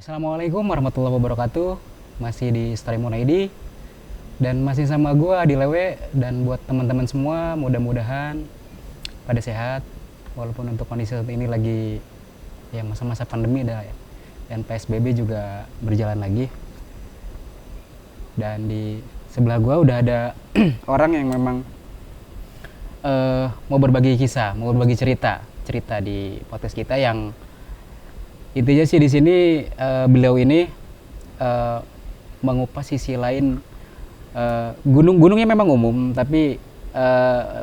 Assalamualaikum warahmatullahi wabarakatuh. Masih di Story Monaidi dan masih sama gua di Lewe. Dan buat teman-teman semua, mudah-mudahan pada sehat walaupun untuk kondisi saat ini lagi ya masa-masa pandemi dah ya. Dan PSBB juga berjalan lagi. Dan di sebelah gua udah ada orang yang memang mau berbagi kisah, mau berbagi cerita di podcast kita yang intinya sih di sini beliau ini mengupas sisi lain gunungnya memang umum tapi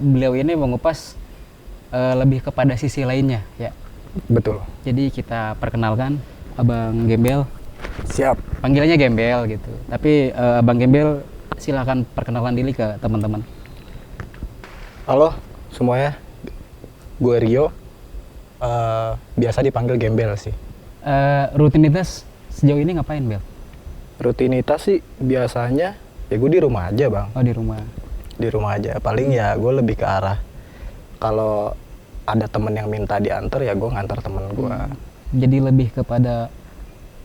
beliau ini mengupas lebih kepada sisi lainnya ya. Betul. Jadi kita perkenalkan Abang Gembel. Siap. Panggilannya Gembel gitu. Tapi Abang Gembel silakan perkenalan diri ke teman-teman. Halo semuanya, gue Rio. Biasa dipanggil Gembel sih. Rutinitas sejauh ini ngapain, Bel? Rutinitas sih biasanya ya gue di rumah aja bang. Oh, di rumah. Di rumah aja. Paling ya gue lebih ke arah kalau ada temen yang minta diantar ya gue ngantar temen gue. Jadi lebih kepada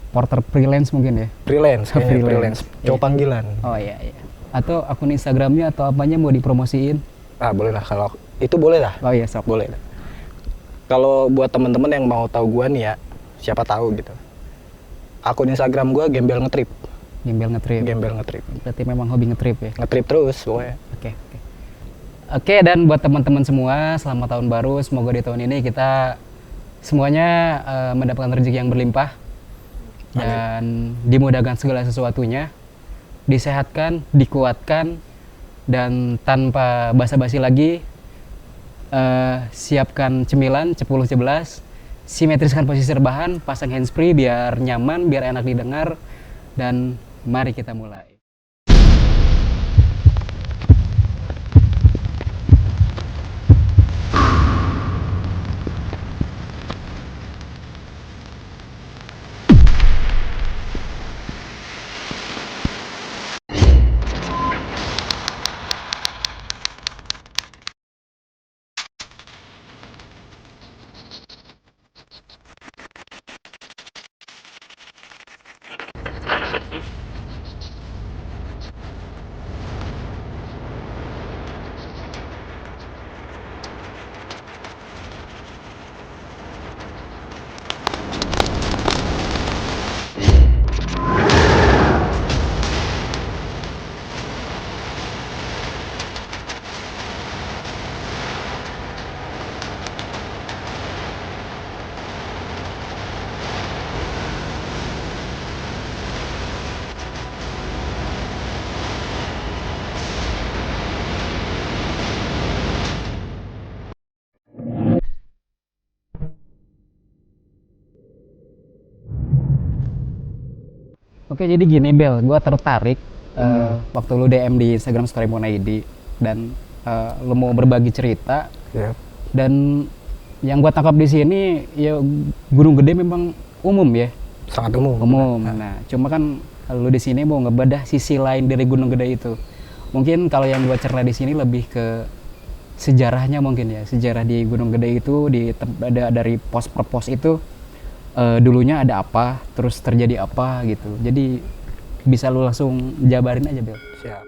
porter freelance mungkin ya? Freelance, kayaknya freelance. Cowok Iya. panggilan. Oh iya. Atau akun Instagramnya atau apanya mau dipromosiin? Ah boleh lah kalau itu boleh lah. Oh iya, sok. Boleh lah. Kalau buat temen-temen yang mau tahu gue nih ya, siapa tahu gitu. Akun Instagram gue Gembel Ngetrip. Gembel ngetrip. Gembel Ngetrip. Berarti memang hobi ngetrip ya? Ngetrip terus pokoknya. Oke. Oke, dan buat teman-teman semua, selamat tahun baru. Semoga di tahun ini kita semuanya mendapatkan rezeki yang berlimpah. Dan dimudahkan segala sesuatunya. Disehatkan, dikuatkan, dan tanpa basa-basi lagi, siapkan cemilan, 10-11, simetriskan posisi rebahan, pasang handsfree biar nyaman, biar enak didengar, dan mari kita mulai. Oke, jadi gini Bel, gue tertarik waktu lu DM di Instagram Story Monaidi dan lu mau berbagi cerita. Siap. Dan yang gue tangkap di sini ya Gunung Gede memang umum ya, Sangat umum. umum. Nah, cuma kan lu di sini mau ngebedah sisi lain dari Gunung Gede itu. Mungkin kalau yang gue cerna di sini lebih ke sejarahnya mungkin ya, sejarah di Gunung Gede itu ada dari pos per pos itu. Dulunya ada apa, terus terjadi apa gitu. Jadi bisa lu langsung jabarin aja, Bel. Siap.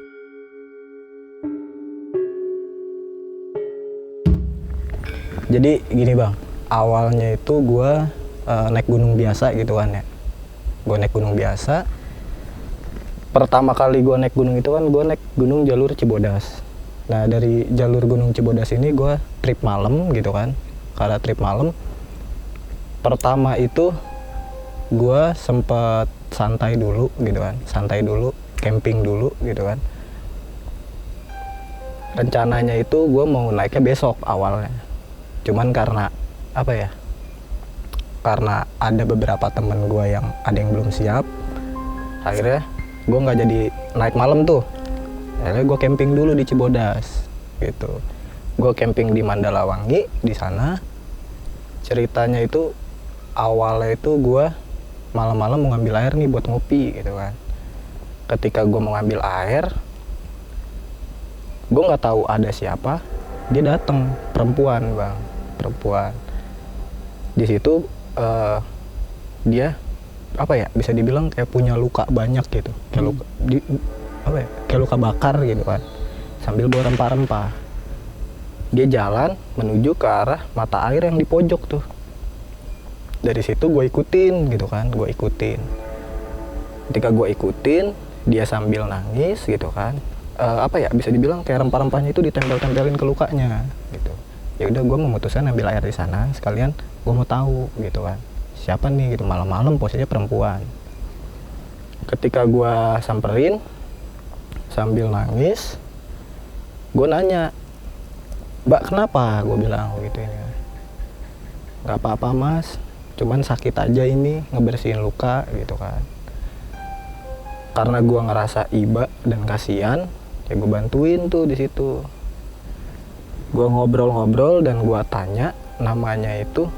Jadi gini bang, awalnya itu gue naik gunung biasa gitu kan ya. Gue naik gunung biasa. Pertama kali gue naik gunung itu kan gue naik gunung jalur Cibodas. Nah dari jalur gunung Cibodas ini gue trip malam gitu kan. Karena trip malam, pertama itu gue sempet santai dulu gitu kan. Santai dulu, camping dulu gitu kan. Rencananya itu gue mau naiknya besok awalnya. Cuman karena apa ya, karena ada beberapa temen gue yang ada yang belum siap, akhirnya gue nggak jadi naik malam tuh. Akhirnya gue camping dulu di Cibodas gitu. Gue camping di Mandalawangi di sana. Ceritanya itu awalnya itu gue malam-malam mau ngambil air nih buat ngopi gitu kan. Ketika gue mau ngambil air, gue nggak tahu ada siapa, dia datang, perempuan bang, perempuan. Di situ dia apa ya, bisa dibilang kayak punya luka banyak gitu, kayak luka kayak luka bakar gitu kan, sambil bawa rempah-rempah. Dia jalan menuju ke arah mata air yang di pojok tuh. Dari situ gue ikutin gitu kan, gue ikutin. Ketika gue ikutin, dia sambil nangis gitu kan, apa ya, bisa dibilang kayak rempah-rempahnya itu ditempel-tempelin ke lukanya gitu. Ya udah, gue memutuskan ambil air di sana sekalian, gue mau tahu gitu kan, siapa nih gitu, malam-malam posisinya perempuan. Ketika gue samperin sambil nangis, gue nanya, "Mbak, kenapa?" Gue bilang gitu ini. "Nggak apa-apa mas, cuman sakit aja ini, ngebersihin luka," gitu kan. Karena gue ngerasa iba dan kasihan, ya gue bantuin tuh di situ. Gue ngobrol-ngobrol dan gue tanya namanya itu.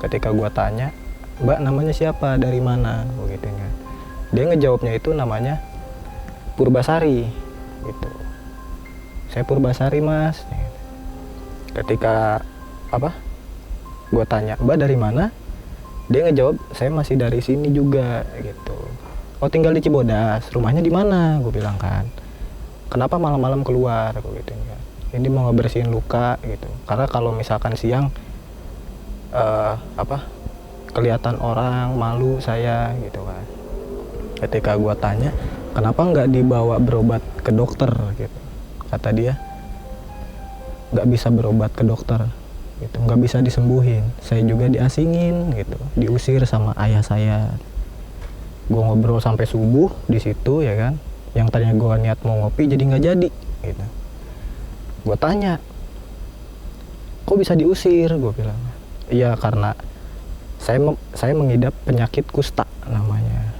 Ketika gue tanya, "Mbak, namanya siapa, dari mana?" Begitu kan. Dia ngejawabnya itu namanya Purbasari gitu. "Saya Purbasari mas." Ketika gue tanya, "Mbak dari mana?" Dia ngejawab, "Saya masih dari sini juga," gitu. "Oh, tinggal di Cibodas, rumahnya di mana?" Gue bilang kan. "Kenapa malam-malam keluar?" Gue gitu kan. "Ini mau ngebersihin luka," gitu. Karena kalau misalkan siang kelihatan orang, malu saya gitu kan. Ketika gue tanya, "Kenapa nggak dibawa berobat ke dokter?" gitu. Kata dia, "Nggak bisa berobat ke dokter gitu, nggak bisa disembuhin, saya juga diasingin gitu, diusir sama ayah saya." Gue ngobrol sampai subuh di situ ya kan, yang tadinya gue niat mau ngopi jadi nggak jadi gitu. Gue tanya, "Kok bisa diusir?" Gue bilang, "Iya, karena saya mengidap penyakit kusta namanya,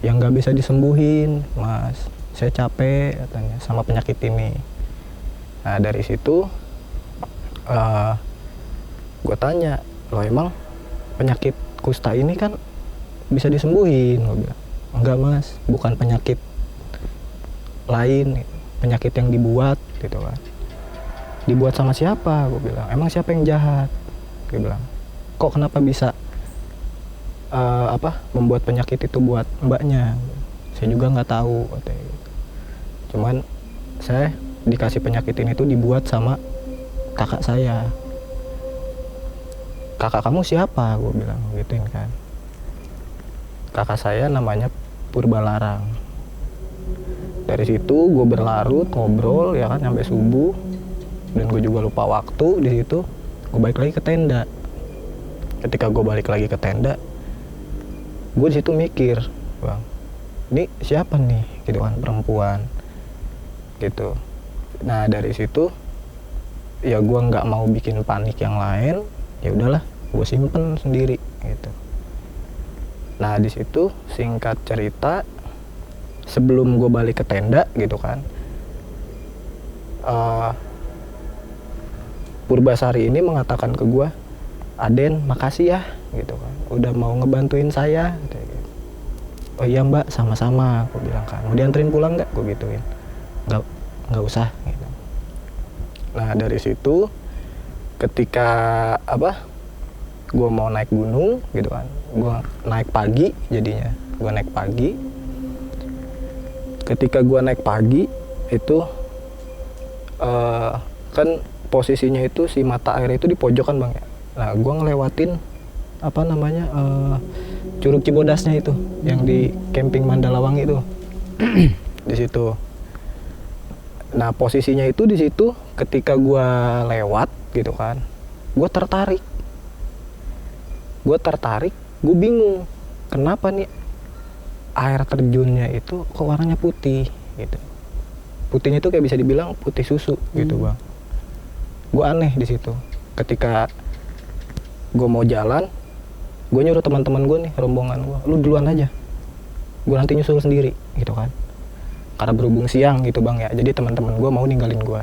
yang nggak bisa disembuhin mas, saya capek," katanya, "sama penyakit ini." Nah dari situ gue tanya, "Loh, emang penyakit kusta ini kan bisa disembuhin?" Gue bilang, "Enggak mas, bukan penyakit lain, penyakit yang dibuat," gitu kan. "Dibuat sama siapa?" Gue bilang, "Emang siapa yang jahat?" Dia bilang, "Kok kenapa bisa membuat penyakit itu buat mbaknya? Saya juga nggak tahu," katanya gitu. "Cuman saya dikasih penyakit ini tuh dibuat sama kakak saya." "Kakak kamu siapa?" Gue bilang gituin kan. "Kakak saya namanya Purbalarang." Dari situ gue berlarut ngobrol ya kan sampai subuh, dan gue juga lupa waktu di situ. Gue balik lagi ke tenda. Ketika gue balik lagi ke tenda, gue di situ mikir, "Bang, ini siapa nih?" gitu kan, perempuan gitu. Nah dari situ ya gue nggak mau bikin panik yang lain, ya udahlah gue simpen sendiri gitu. Nah di situ singkat cerita, sebelum gue balik ke tenda gitu kan, Purbasari ini mengatakan ke gue, "Aden, makasih ya," gitu kan, "udah mau ngebantuin saya," gitu. "Oh iya mbak, sama-sama," aku bilang kan. "Mau dianterin pulang nggak?" Gue gituin. Nggak usah gitu. Nah dari situ ketika gue mau naik gunung gitu kan, gue naik pagi jadinya. Gue naik pagi. Ketika gue naik pagi itu kan posisinya itu si mata air itu di pojokan bang ya. Nah gue ngelewatin Curug Cibodasnya itu yang di camping Mandalawangi itu di situ. Nah posisinya itu di situ, ketika gue lewat gitu kan, gue tertarik, gue bingung kenapa nih air terjunnya itu kok warnanya putih gitu. Putihnya itu kayak bisa dibilang putih susu gitu bang. Gue aneh di situ. Ketika gue mau jalan, gue nyuruh teman-teman gue nih, rombongan gue, "Lu duluan aja, gue nanti nyusul sendiri," gitu kan. Karena berhubung siang gitu bang ya, jadi teman-teman gue mau ninggalin gue.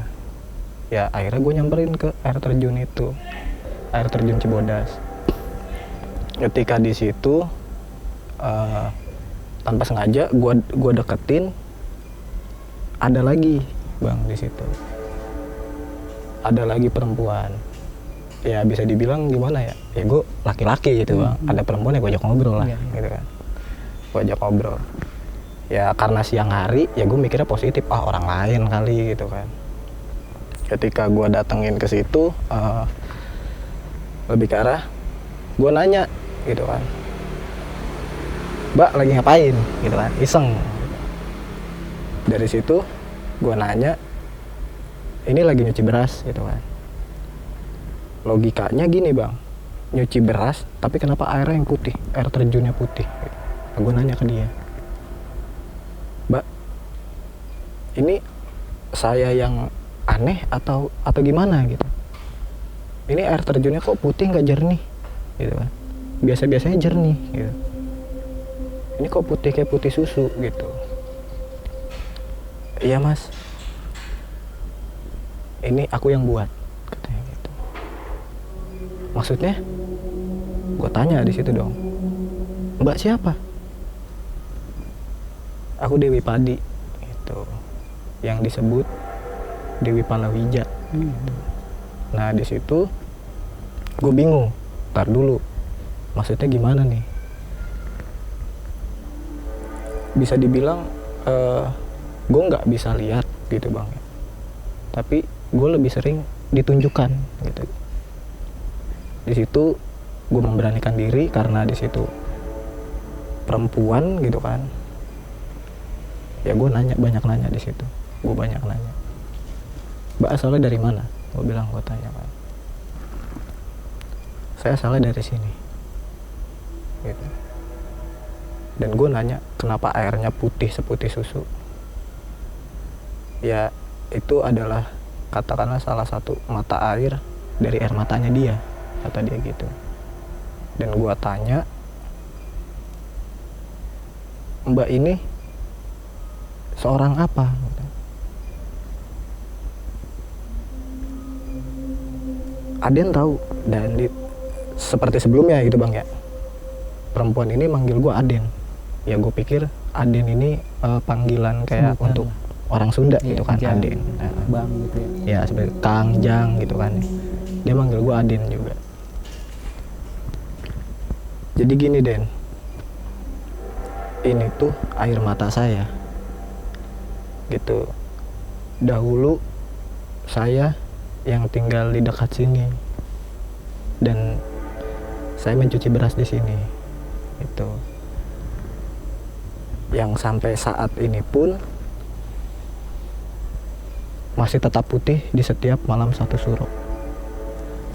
Ya akhirnya gue nyamperin ke air terjun itu, air terjun Cibodas. Ketika di situ tanpa sengaja gue deketin, ada lagi bang di situ, ada lagi perempuan. Ya bisa dibilang gimana ya, ya gue laki-laki gitu bang, ada perempuan ya gue ajak ngobrol lah gitu kan. gue ajak ngobrol. Ya karena siang hari ya gue mikirnya positif, orang lain kali gitu kan. Ketika gue datengin ke situ, lebih ke arah gue nanya gitu kan, Mbak lagi ngapain gitu kan, iseng. Dari situ gue nanya, ini lagi nyuci beras gitu kan. Logikanya gini bang, nyuci beras tapi kenapa airnya yang putih, air terjunnya putih gitu. Nah, gue nanya ke dia, Mbak ini saya yang aneh atau gimana gitu, ini air terjunnya kok putih nggak jernih gitu kan, biasa-biasanya jernih gitu, ini kok putih kayak putih susu gitu. Iya mas, ini aku yang buat katanya gitu. Maksudnya gue tanya di situ dong, Mbak siapa? Aku Dewi Padi gitu, yang disebut Dewi Palawija gitu. Nah di situ gue bingung, tar dulu maksudnya gimana nih. Bisa dibilang gue nggak bisa lihat gitu bang, tapi gue lebih sering ditunjukkan gitu. Di situ gue memberanikan diri karena di situ perempuan gitu kan. Ya gue banyak nanya di situ, gue banyak nanya, Mbak asalnya dari mana? Gue bilang, gue tanya kan, saya asalnya dari sini gitu. Dan gue nanya kenapa airnya putih seputih susu. Ya itu adalah katakanlah salah satu mata air dari air matanya dia, kata dia gitu. Dan gue tanya, Mbak ini seorang apa? Aden tahu, dan seperti sebelumnya gitu bang ya, perempuan ini manggil gue Aden. Ya gue pikir Aden ini panggilan kayak sebutan untuk orang Sunda gitu kan, Jang, Aden. Bang gitu ya. Ya seperti Kang, Jang gitu kan. Dia manggil gue Aden juga. Jadi gini Den, ini tuh air mata saya gitu. Dahulu saya yang tinggal di dekat sini dan saya mencuci beras di sini gitu. Yang sampai saat ini pun masih tetap putih di setiap malam satu suro.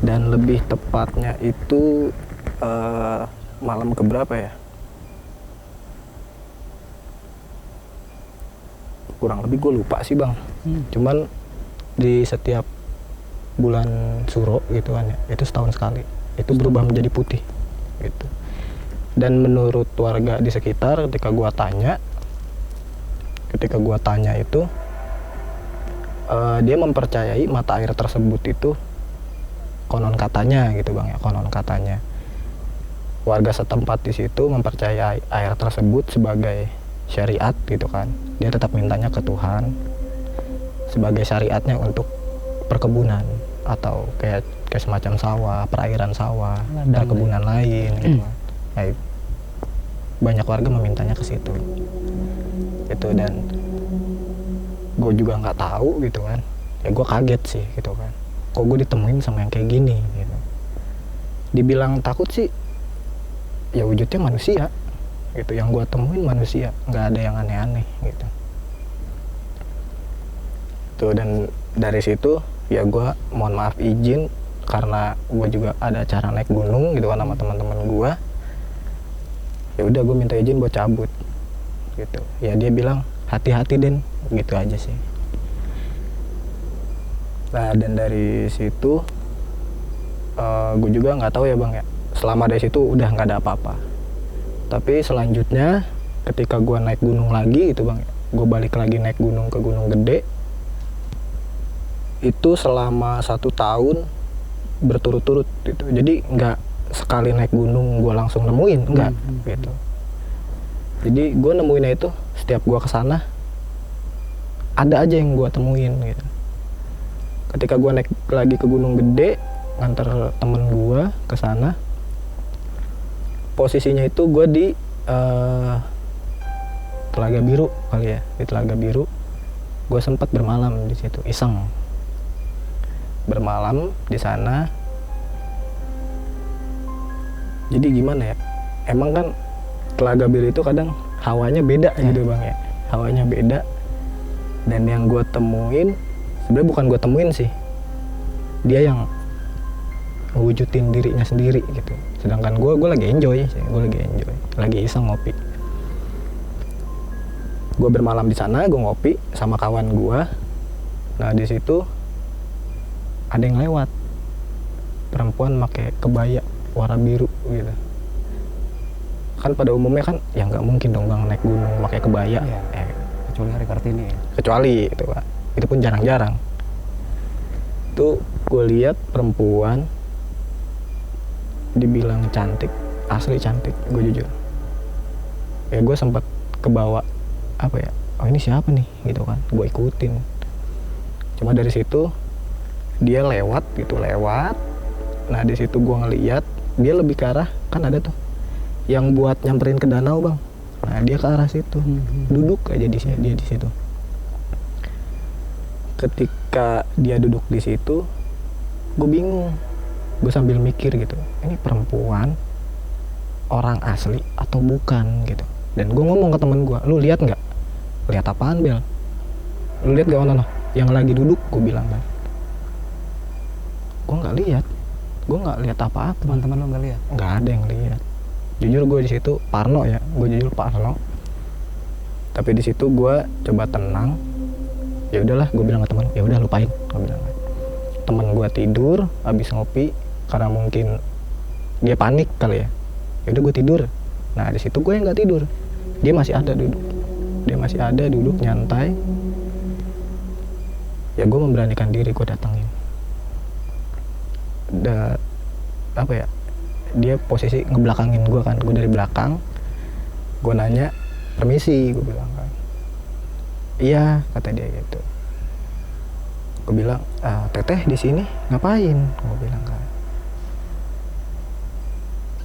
Dan lebih tepatnya itu malam keberapa ya? Kurang lebih gue lupa sih bang. Cuman di setiap bulan suro gitu kan ya, itu setahun sekali itu berubah menjadi putih gitu. Dan menurut warga di sekitar ketika gua tanya itu dia mempercayai mata air tersebut itu konon katanya gitu bang ya, konon katanya warga setempat di situ mempercayai air tersebut sebagai syariat gitu kan. Dia tetap mintanya ke Tuhan sebagai syariatnya untuk perkebunan atau kayak semacam sawah, perairan sawah, perkebunan lain gitu. Ya, banyak warga memintanya ke situ. Itu dan gue juga nggak tahu gitu kan. Ya gue kaget sih gitu kan. Kok gue ditemuin sama yang kayak gini gitu. Dibilang takut sih, ya wujudnya manusia gitu. Yang gue temuin manusia, nggak ada yang aneh-aneh gitu. Tuh, dan dari situ ya gue mohon maaf izin karena gue juga ada acara naik gunung gitu kan sama teman-teman gue. Ya udah gue minta izin buat cabut gitu. Ya dia bilang hati-hati Den, gitu aja sih. Nah dan dari situ gue juga nggak tahu ya bang ya, selama dari situ udah nggak ada apa-apa. Tapi selanjutnya ketika gue naik gunung lagi gitu bang, gue balik lagi naik gunung ke Gunung Gede. Itu selama 1 tahun berturut-turut gitu. Jadi nggak sekali naik gunung gue langsung nemuin, enggak gitu. Jadi gue nemuinnya itu setiap gue kesana ada aja yang gue temuin gitu. Ketika gue naik lagi ke Gunung Gede nganter temen gue ke sana, posisinya itu gue di Telaga Biru kali ya, di Telaga Biru gue sempat bermalam di situ, iseng bermalam di sana. Jadi gimana ya, emang kan Telaga Biru itu kadang hawanya beda gitu bang ya, hawanya beda. Dan yang gue temuin sebenarnya bukan gue temuin sih, dia yang wujudin dirinya sendiri gitu. Sedangkan gue lagi enjoy sih, gue lagi iseng ngopi. Gue bermalam di sana, gue ngopi sama kawan gue. Nah di situ ada yang lewat, perempuan pakai kebaya warna biru gitu. Kan pada umumnya kan ya nggak mungkin dong bang naik gunung pakai kebaya. Kecuali hari Kartini ya. Kecuali itu pak, itu pun jarang-jarang. Tuh gue lihat perempuan, dibilang cantik, asli cantik, gue jujur. Ya gue sempat kebawa apa ya, oh ini siapa nih gitu kan, gue ikutin. Cuma dari situ dia lewat gitu, lewat. Nah di situ gue ngeliat dia lebih ke arah, kan ada tuh yang buat nyamperin ke danau bang. Nah dia ke arah situ, duduk aja dia di situ. Ketika dia duduk di situ, gue bingung. Gue sambil mikir gitu, ini perempuan orang asli atau bukan gitu. Dan gue ngomong ke temen gue, lu lihat nggak? Lihat apaan Bel? Lu lihat gak ono yang lagi duduk? Gue bilang kan. Gue nggak lihat apa-apa. Teman-teman lo nggak lihat? Nggak ada yang lihat. Jujur gue di situ parno ya, gue jujur parno. Tapi di situ gue coba tenang. Ya udahlah, gue bilang ke teman, ya udah lupain. Gue bilang. Temen gue tidur habis ngopi karena mungkin dia panik kali ya. Ya udah gue tidur. Nah di situ gue yang nggak tidur. Dia masih ada duduk nyantai. Ya gue memberanikan diri, gue datangin. Apa ya, dia posisi ngebelakangin gue kan, gue dari belakang. Gue nanya, permisi, gue bilang kan. Iya, kata dia gitu. Gue bilang, teteh di sini ngapain? Gue bilang kan.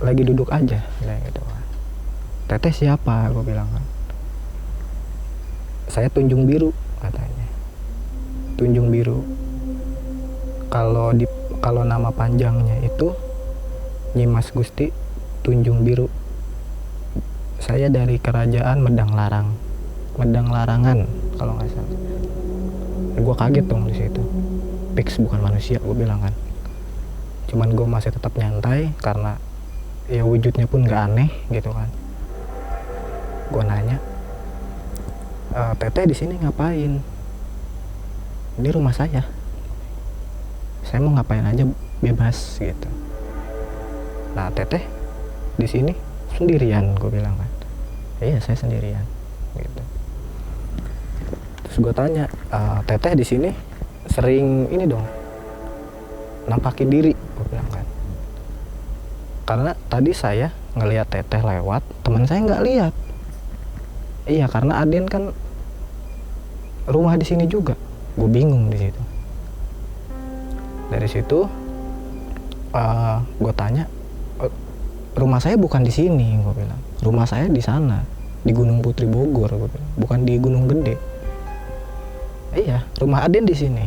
Lagi duduk aja, bilang gitu kan. Teteh siapa? Gue bilang kan. Saya Tunjung Biru, katanya. Tunjung Biru. Kalau nama panjangnya itu Nyimas Gusti Tunjung Biru. Saya dari kerajaan Medang Larangan kalau nggak salah. Gue kaget dong di situ. Fix bukan manusia, gue bilang kan. Cuman gue masih tetap nyantai karena ya wujudnya pun nggak aneh gitu kan. Gue nanya, teteh di sini ngapain? Ini rumah saya mau ngapain aja bebas gitu. Nah teteh di sini sendirian, gue bilang kan. Iya saya sendirian gitu. Terus gue tanya, teteh di sini sering ini dong nampakin diri, gue bilang kan. Karena tadi saya ngelihat teteh lewat, teman saya nggak lihat. Iya karena Aden kan rumah di sini juga. Gue bingung di situ. Dari situ gue tanya, rumah saya bukan di sini, gue bilang. Rumah saya di sana, di Gunung Putri Bogor, gue bilang. Bukan di Gunung Gede. Iya, rumah Aden di sini.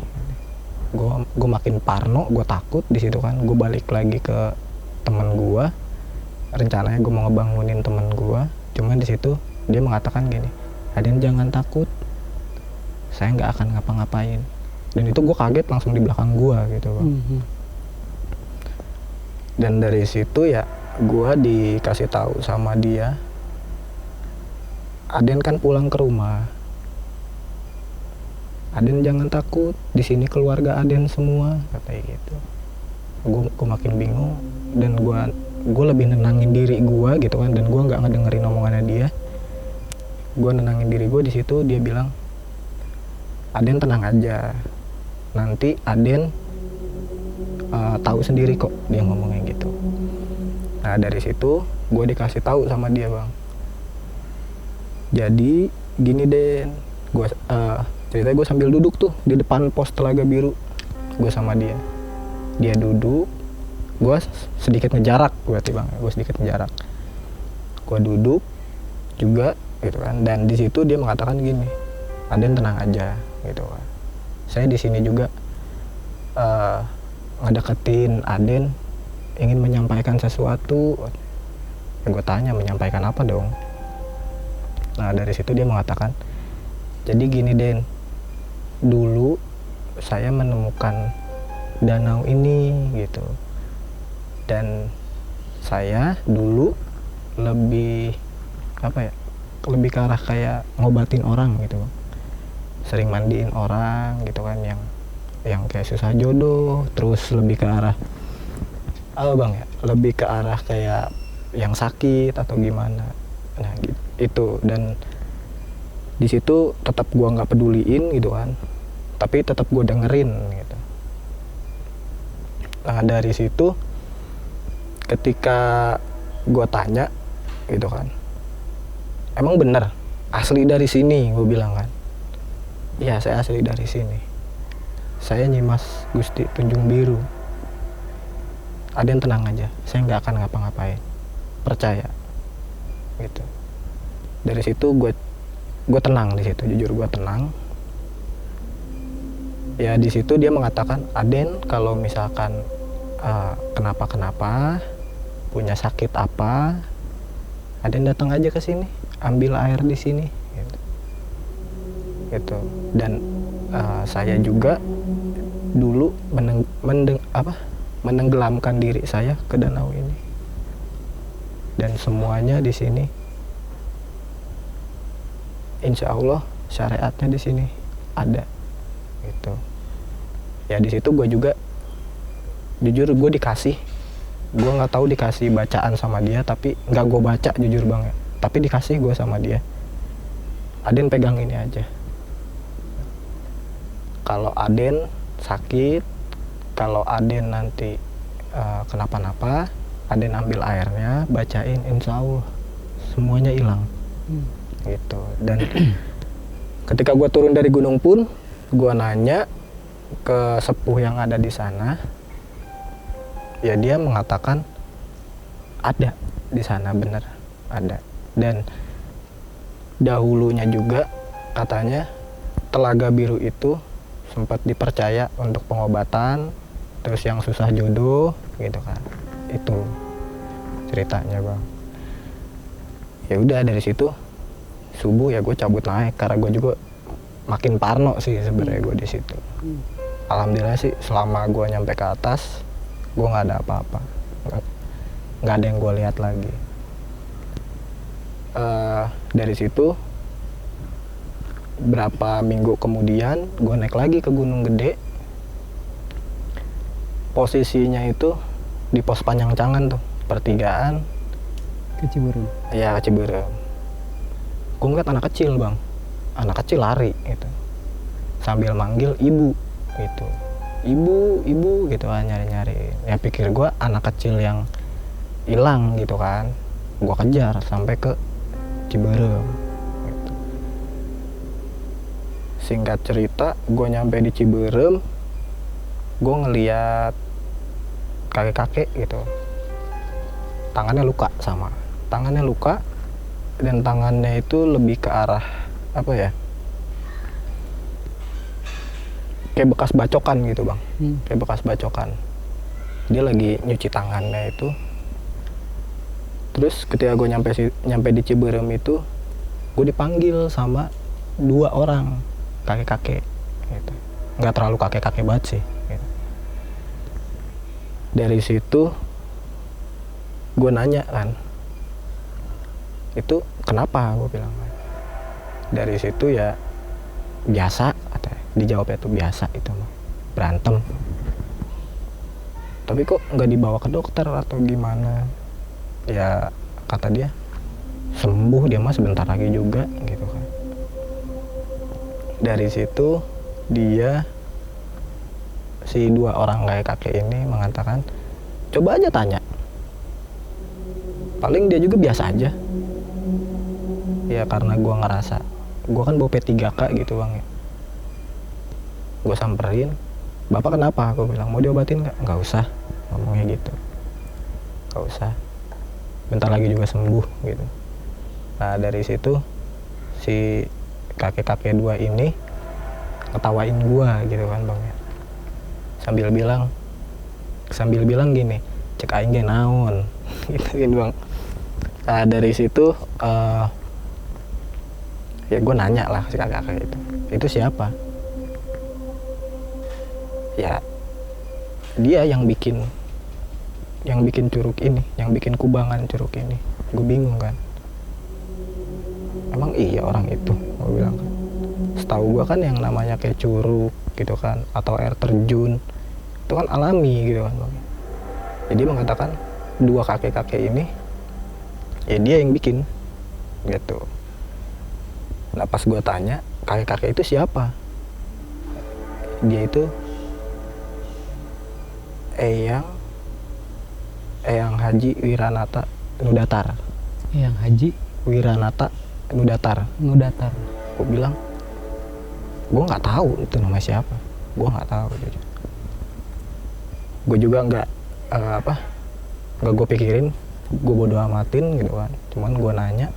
Gue makin parno, gue takut di situ kan. Gue balik lagi ke teman gue. Rencananya gue mau ngebangunin teman gue. Cuman di situ dia mengatakan gini, Aden jangan takut, saya nggak akan ngapa-ngapain. Dan itu gue kaget langsung di belakang gue gitu bang. Dan dari situ ya gue dikasih tahu sama dia, Aden kan pulang ke rumah. Aden jangan takut, di sini keluarga Aden semua, katanya gitu. Gue makin bingung dan gue lebih nenangin diri gue gitu kan, dan gue nggak ngedengerin omongannya dia. Gue nenangin diri gue di situ. Dia bilang, Aden tenang aja, nanti Aden tahu sendiri kok, dia ngomongnya gitu. Nah dari situ gue dikasih tahu sama dia bang. Jadi gini Den, ceritanya gue sambil duduk tuh di depan pos Telaga Biru, gue sama dia duduk, gue sedikit ngejarak berarti bang, gue sedikit ngejarak. Gue duduk juga gitu kan. Dan di situ dia mengatakan gini, Aden tenang aja gitu kan, saya di sini juga ngedeketin Aden, ingin menyampaikan sesuatu. Ya gue tanya, menyampaikan apa dong? Nah dari situ dia mengatakan, jadi gini Den, dulu saya menemukan danau ini gitu, dan saya dulu lebih apa ya, lebih ke arah kayak ngobatin orang gitu, sering mandiin orang gitu kan, yang kayak susah jodoh, terus lebih ke arah apa bang ya, lebih ke arah kayak yang sakit atau gimana. Nah gitu itu. Dan di situ tetap gua nggak peduliin gitu kan, tapi tetap gua dengerin gitu. Nah dari situ ketika gua tanya gitu kan, emang bener asli dari sini? Gue bilang kan, iya saya asli dari sini, saya Nyimas Gusti Tunjung Biru. Aden tenang aja, saya nggak akan ngapa-ngapain, percaya gitu. Dari situ gue tenang, di situ jujur gue tenang. Ya di situ dia mengatakan, Aden kalau misalkan kenapa-kenapa, punya sakit apa, Aden datang aja ke sini, ambil air di sini gitu. Dan saya juga dulu menenggelamkan diri saya ke danau ini, dan semuanya di sini insya Allah syariatnya di sini ada gitu. Ya di situ gue juga jujur gue dikasih, gue nggak tahu dikasih bacaan sama dia, tapi nggak gue baca jujur banget, tapi dikasih gue sama dia, Aden pegang ini aja, kalau Aden sakit, kalau Aden nanti kenapa-napa, Aden ambil airnya, bacain, insya Allah semuanya hilang gitu. Dan ketika gue turun dari gunung pun, gue nanya ke sepuh yang ada di sana, ya dia mengatakan ada di sana, bener ada. Dan dahulunya juga katanya Telaga Biru itu sempat dipercaya untuk pengobatan, terus yang susah jodoh gitu kan. Itu ceritanya bang. Ya udah dari situ subuh ya gue cabut naik, karena gue juga makin parno sih sebenarnya gue di situ. Alhamdulillah sih selama gue nyampe ke atas gue nggak ada apa-apa, nggak ada yang gue lihat lagi. Dari situ berapa minggu kemudian gue naik lagi ke Gunung Gede. Posisinya itu di pos Panjangcangan tuh, pertigaan Ke Ciberem. ya, Ciberem. Gue ngeliat anak kecil bang, anak kecil lari gitu sambil manggil ibu gitu, ibu gitu kan, nyari-nyari. Ya pikir gue anak kecil yang hilang gitu kan, gue kejar sampai ke Ciberem gitu. Singkat cerita, gue nyampe di Ciberem, gue ngeliat kakek-kakek gitu, tangannya luka, dan tangannya itu lebih ke arah apa ya, kayak bekas bacokan gitu bang, kayak bekas bacokan. Dia lagi nyuci tangannya itu. Terus ketika gue nyampe di Ciberem itu, gue dipanggil sama 2 orang kakek-kakek gitu. Nggak terlalu kakek-kakek banget sih gitu. Dari situ gue nanya kan, itu kenapa, gue bilang. Dari situ ya biasa katanya, dijawabnya tuh biasa itu mah, berantem. Tapi kok nggak dibawa ke dokter atau gimana? Ya kata dia sembuh dia mah sebentar lagi juga gitu kan. Dari situ dia, si 2 orang kayak kakek ini mengatakan, coba aja tanya, paling dia juga biasa aja. Ya karena gue ngerasa, gue kan bawa P3K gitu bang ya. Gue samperin, bapak kenapa? Aku bilang, mau diobatin nggak? Nggak usah, ngomongnya gitu, nggak usah, bentar lagi juga sembuh gitu. Nah dari situ si kakek-kakek dua ini ngetawain gua gitu kan bang ya, sambil bilang gini, cek aing ge naon gituin bang. Nah dari situ ya gue nanya lah si kakek itu siapa, ya dia yang bikin curug ini, yang bikin kubangan curug ini. Gue bingung kan, emang iya orang itu, gue bilang kan. Setahu gue kan yang namanya kayak curug gitu kan, atau air terjun itu kan alami gitu kan bang. Jadi mengatakan dua kakek-kakek ini ya dia yang bikin gitu. Nah pas gue tanya kakek-kakek itu siapa, dia itu Eyang Haji Wiranata Nudatar. Eyang Haji Wiranata Nudatar. Gue bilang, gue nggak tahu itu namanya siapa, gue nggak tahu. Gue juga nggak gue pikirin, gue bodo amatin gitu kan. Cuman gue nanya,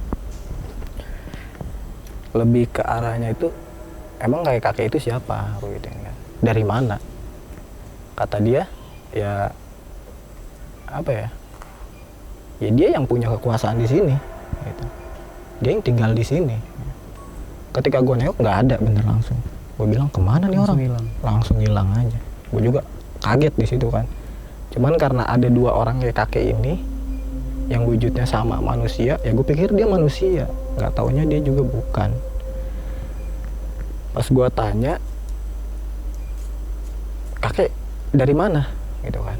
lebih ke arahnya itu, emang kakek itu siapa, gitu kan? Dari mana? Kata dia, ya apa ya? Ya dia yang punya kekuasaan di sini. Gitu. Dia yang tinggal di sini. Ketika gue nengok nggak ada, bener langsung. Gue bilang kemana nih orang? Langsung hilang aja. Gue juga kaget di situ kan. Cuman karena ada dua orang kayak kakek ini yang wujudnya sama manusia, ya gue pikir dia manusia. Nggak taunya dia juga bukan. Pas gue tanya, kakek dari mana? Gitu kan.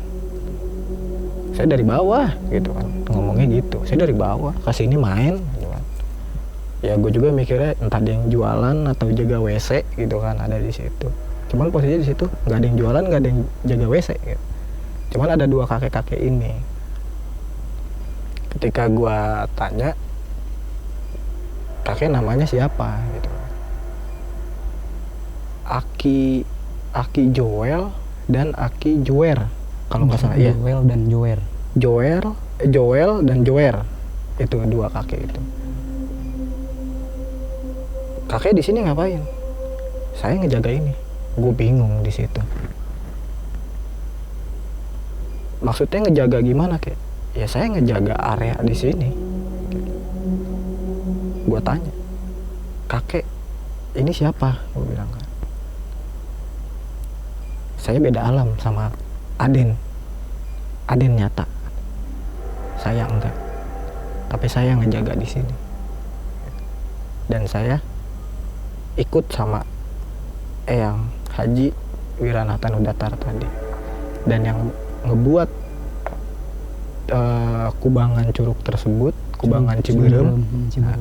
Saya dari bawah, gitu kan. Ngomongnya gitu. Saya dari bawah, kesini main, gitu kan. Ya gue juga mikirnya entah dia yang jualan atau jaga WC, gitu kan, ada di situ. Cuman posisinya di situ nggak ada yang jualan, nggak ada yang jaga WC. Gitu. Cuman ada dua kakek-kakek ini. Ketika gue tanya, kakek namanya siapa? Gitu. Aki Joel dan Aki Joer, kalau nggak salah. Iya. Joel dan Joer. Joel dan Joer, itu dua kakek itu. Kakek di sini ngapain? Saya ngejaga ini. Gue bingung di situ. Maksudnya ngejaga gimana, kek? Ya saya ngejaga area di sini. Gue tanya, kakek ini siapa? Gue bilang kan. Saya beda alam sama Aden nyata. Saya enggak. Tapi saya ngejaga di sini. Dan saya ikut sama Eyang Haji Wiranata Nudatar tadi. Dan yang ngebuat kubangan curug tersebut, kubangan Ciberem, nah,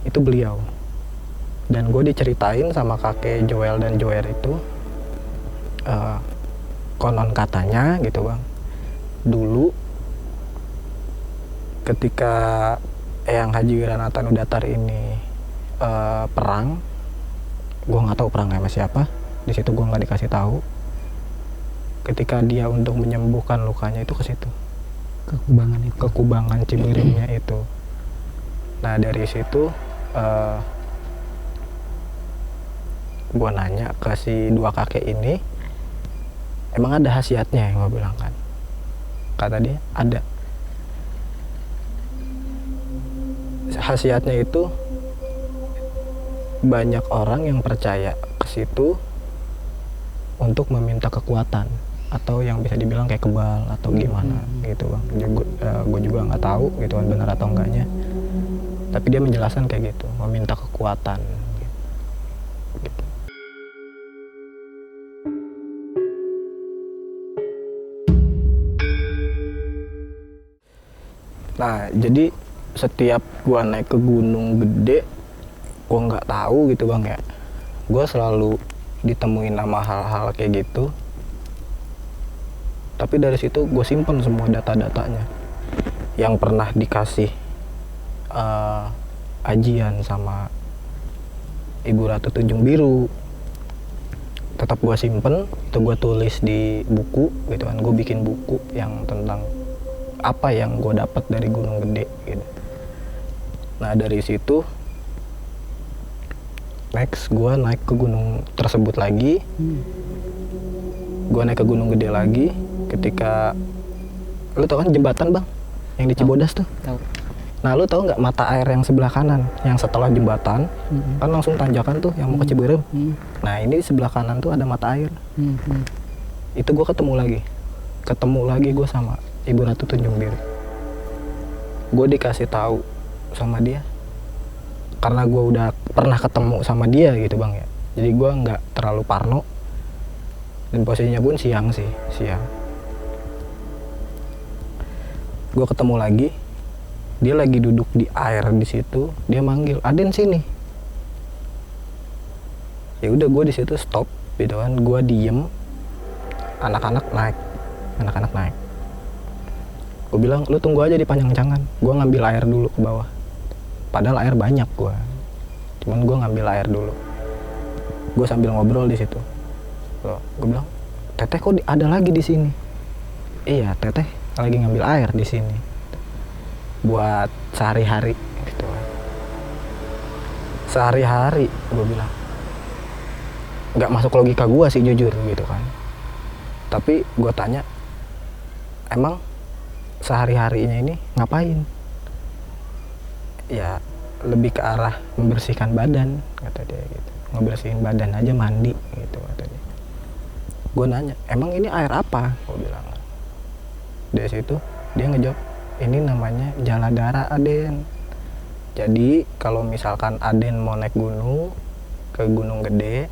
itu beliau. Dan gue diceritain sama kakek Joel dan Joer itu, konon katanya gitu bang, dulu ketika Eyang Haji Wiranata Nudatar ini perang, gue nggak tahu perang sama siapa, di situ gue nggak dikasih tahu. Ketika dia untuk menyembuhkan lukanya itu ke situ, ke kubangan Ciberemnya itu. Nah dari situ gue nanya ke si dua kakek ini, emang ada khasiatnya, yang gue bilang kan. Kata dia ada. Khasiatnya itu banyak orang yang percaya ke situ untuk meminta kekuatan, atau yang bisa dibilang kayak kebal atau gimana gitu bang. Gue juga nggak tahu gitu kan benar atau enggaknya. Tapi dia menjelaskan kayak gitu, meminta kekuatan. Gitu. Nah jadi setiap gua naik ke Gunung Gede, gua nggak tahu gitu bang ya, gua selalu ditemuin sama hal-hal kayak gitu. Tapi dari situ gue simpen semua data-datanya yang pernah dikasih ajian sama Ibu Ratu Tunjung Biru. Tetap gue simpen, itu gue tulis di buku gitu kan. Gue bikin buku yang tentang apa yang gue dapat dari Gunung Gede gitu. Nah dari situ Next gue naik ke gunung tersebut lagi. Gue naik ke Gunung Gede lagi. Ketika lu tau kan jembatan bang yang di Cibodas tuh? Tahu. Nah lu tau nggak mata air yang sebelah kanan yang setelah jembatan kan langsung tanjakan tuh yang mau ke Ciberem. Nah ini di sebelah kanan tuh ada mata air. Itu gue ketemu lagi gue sama Ibu Ratu Tunjung Biru. Gue dikasih tahu sama dia karena gue udah pernah ketemu sama dia gitu bang ya, jadi gue nggak terlalu parno dan posisinya pun siang. Gue ketemu lagi, dia lagi duduk di air di situ, dia manggil, "Aden sini." Ya udah gue di situ stop gitu kan, gue diem, anak-anak naik. Gue bilang, "Lu tunggu aja di Panjang-Cangan, gue ngambil air dulu ke bawah." Padahal air banyak cuman gue ngambil air dulu. Gue sambil ngobrol di situ. Gue bilang, "Teteh kok ada lagi di sini?" "Iya, Teteh lagi ngambil air di sini buat sehari-hari." Gitu. Sehari-hari, gue bilang. Nggak masuk logika gue sih jujur gitu kan. Tapi gue tanya, "Emang sehari-harinya ini ngapain?" "Ya lebih ke arah membersihkan badan," kata dia gitu. "Ngebersihin badan aja, mandi," gitu kata dia. Gue nanya, "Emang ini air apa?" Gue bilang. Dari situ dia ngejawab, "Ini namanya Jaladara, Aden. Jadi kalau misalkan Aden mau naik gunung ke Gunung Gede,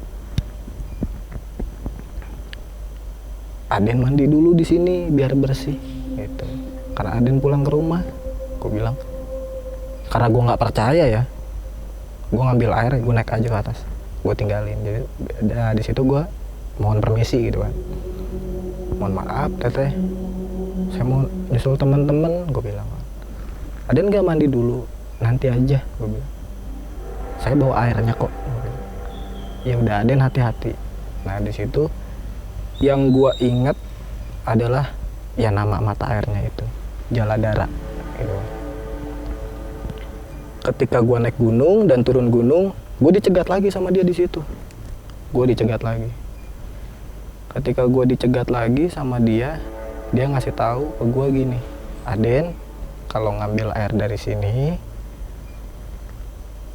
Aden mandi dulu di sini biar bersih," gitu. "Karena Aden pulang ke rumah," gue bilang. Karena gue nggak percaya ya, gue ngambil air, gue naik aja ke atas, gue tinggalin. Jadi di situ gue mohon permisi gitu kan. "Mohon maaf Teteh, saya mau nyusul teman-teman," gue bilang. "Aden nggak mandi dulu, nanti aja," gue bilang. "Saya bawa airnya kok," gue bilang. "Ya udah Aden, hati-hati." Nah di situ yang gue ingat adalah ya nama mata airnya itu Jaladara gitu. Ketika gue naik gunung dan turun gunung, gue dicegat lagi sama dia di situ. Ketika gue dicegat lagi sama dia ngasih tahu ke gue gini, "Aden, kalau ngambil air dari sini,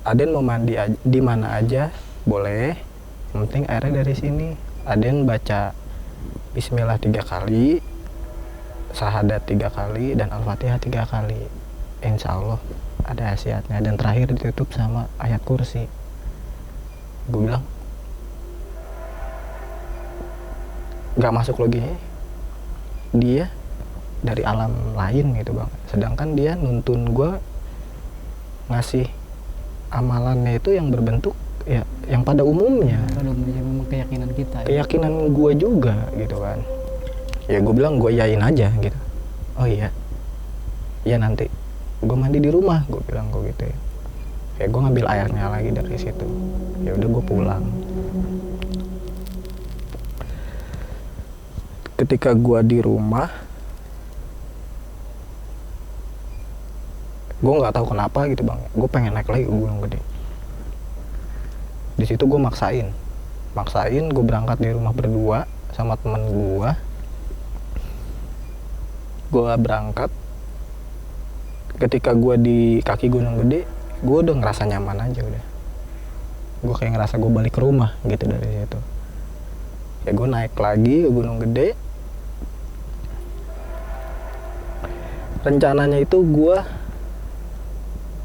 Aden mau mandi di mana aja boleh, yang penting airnya dari sini. Aden baca Bismillah 3 kali, Syahadat 3 kali, dan Al-Fatihah 3 kali. Insya Allah ada khasiatnya, dan terakhir ditutup sama ayat kursi." Gue bilang, nggak masuk logikanya, dia dari alam lain gitu bang, sedangkan dia nuntun gue ngasih amalannya itu yang berbentuk ya yang pada umumnya. Memang keyakinan kita. Keyakinan gue juga gitu kan. Ya gue bilang gue yain aja gitu. "Oh iya, ya nanti gue mandi di rumah," gue bilang gue gitu ya. Ya gue ngambil airnya lagi dari situ. Ya udah gue pulang. Ketika gue di rumah, gue nggak tahu kenapa gitu bang, gue pengen naik lagi ke Gunung Gede. Di situ gue maksain, gue berangkat di rumah berdua sama temen gue. Gue berangkat. Ketika gue di kaki Gunung Gede, gue udah ngerasa nyaman aja udah. Gue kayak ngerasa gue balik ke rumah gitu dari situ. Ya gue naik lagi ke Gunung Gede. Rencananya itu gue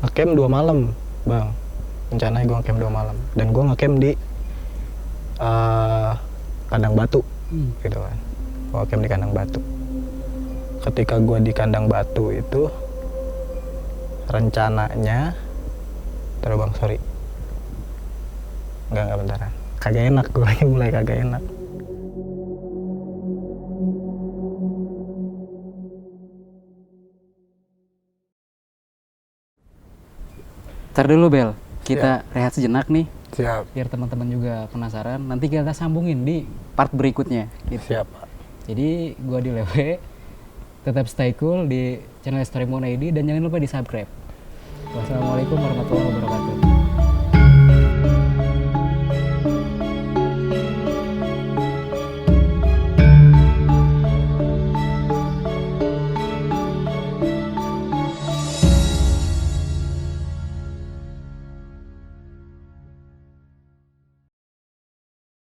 ngecamp 2 malam bang. Rencananya gue ngecamp 2 malam. Dan gue ngecamp di Kandang Batu gitu kan. Gue ngecamp di Kandang Batu. Ketika gue di Kandang Batu itu, rencananya terus bang, sorry, enggak bentaran, kagak enak, gue lagi mulai kagak enak. Ntar dulu Bel, kita rehat sejenak nih. Siap. Biar teman-teman juga penasaran. Nanti kita sambungin di part berikutnya. Gitu. Siap. Jadi gua di Lewe, tetap stay cool di channel Story Moon ID dan jangan lupa di subscribe. Wassalamualaikum warahmatullahi wabarakatuh.